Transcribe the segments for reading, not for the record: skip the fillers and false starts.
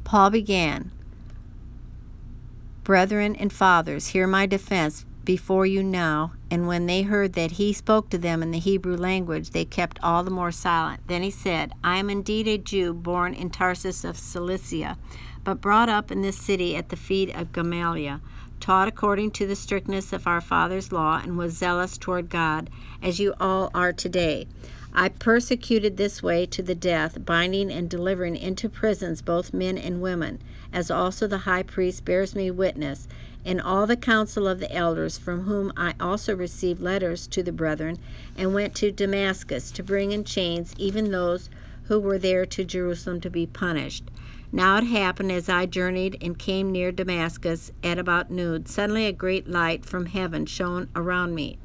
Paul began, "Brethren and fathers, hear my defense before you now." And when they heard that he spoke to them in the Hebrew language, they kept all the more silent. Then he said, "I am indeed a Jew, born in Tarsus of Cilicia, but brought up in this city at the feet of Gamaliel, taught according to the strictness of our father's law, and was zealous toward God, as you all are today. I persecuted this way to the death, binding and delivering into prisons both men and women, as also the high priest bears me witness, and all the council of the elders, from whom I also received letters to the brethren, and went to Damascus to bring in chains even those who were there to Jerusalem to be punished. Now it happened, as I journeyed and came near Damascus at about noon, suddenly a great light from heaven shone around me.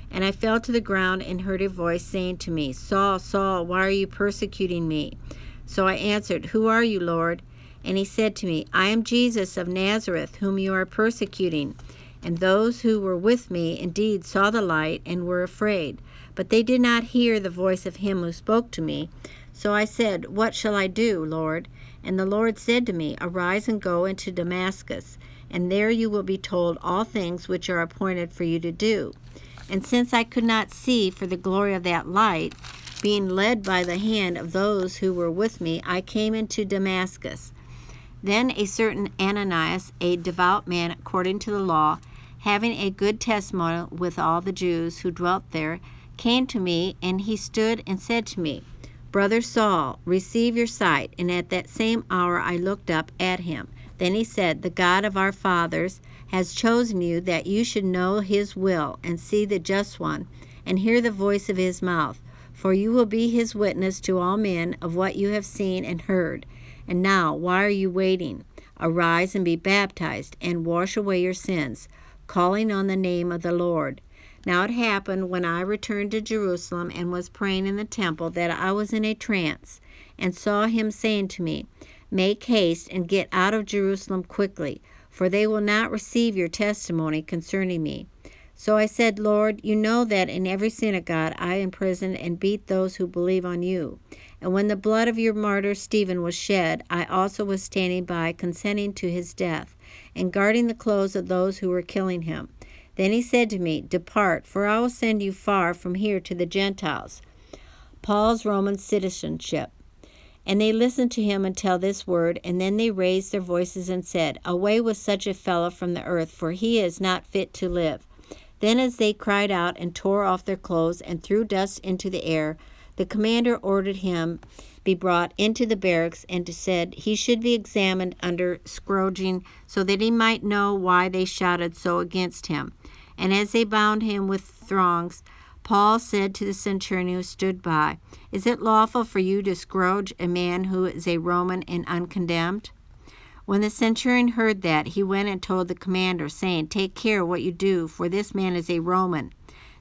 And I fell to the ground and heard a voice saying to me, 'Saul, Saul, why are you persecuting me?' So I answered, 'Who are you, Lord?' And he said to me, 'I am Jesus of Nazareth, whom you are persecuting.' And those who were with me indeed saw the light and were afraid, but they did not hear the voice of him who spoke to me. So I said, 'What shall I do, Lord?' And the Lord said to me, 'Arise and go into Damascus, and there you will be told all things which are appointed for you to do.' And since I could not see for the glory of that light, being led by the hand of those who were with me, I came into Damascus. Then a certain Ananias, a devout man according to the law, having a good testimony with all the Jews who dwelt there, came to me, and he stood and said to me, 'Brother Saul, receive your sight.' And at that same hour I looked up at him. Then he said, 'The God of our fathers has chosen you, that you should know his will, and see the just one, and hear the voice of his mouth. For you will be his witness to all men of what you have seen and heard. And now, why are you waiting? Arise and be baptized, and wash away your sins, calling on the name of the Lord.' Now it happened, when I returned to Jerusalem and was praying in the temple, that I was in a trance, and saw him saying to me, 'Make haste and get out of Jerusalem quickly, for they will not receive your testimony concerning me.' So I said, 'Lord, you know that in every synagogue I imprisoned and beat those who believe on you. And when the blood of your martyr Stephen was shed, I also was standing by, consenting to his death, and guarding the clothes of those who were killing him.' Then he said to me, 'Depart, for I will send you far from here to the Gentiles.'" Paul's Roman citizenship. And they listened to him until this word, and then they raised their voices and said, "Away with such a fellow from the earth, for he is not fit to live." Then as they cried out and tore off their clothes and threw dust into the air, the commander ordered him be brought into the barracks, and said he should be examined under scourging, so that he might know why they shouted so against him. And as they bound him with thongs, Paul said to the centurion who stood by, "Is it lawful for you to scourge a man who is a Roman and uncondemned?" When the centurion heard that, he went and told the commander, saying, "Take care what you do, for this man is a Roman."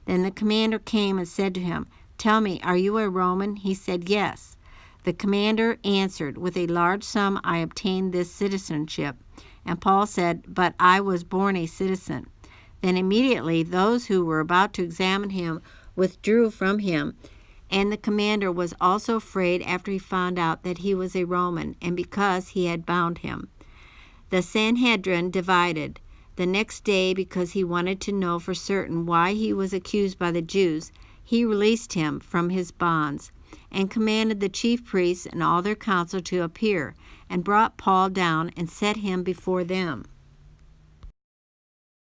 Then the commander came and said to him, "Tell me, are you a Roman?" He said, "Yes." The commander answered, "With a large sum I obtained this citizenship." And Paul said, "But I was born a citizen." Then immediately those who were about to examine him withdrew from him, and the commander was also afraid after he found out that he was a Roman, and because he had bound him. The Sanhedrin divided. The next day, because he wanted to know for certain why he was accused by the Jews, he released him from his bonds, and commanded the chief priests and all their council to appear, and brought Paul down and set him before them.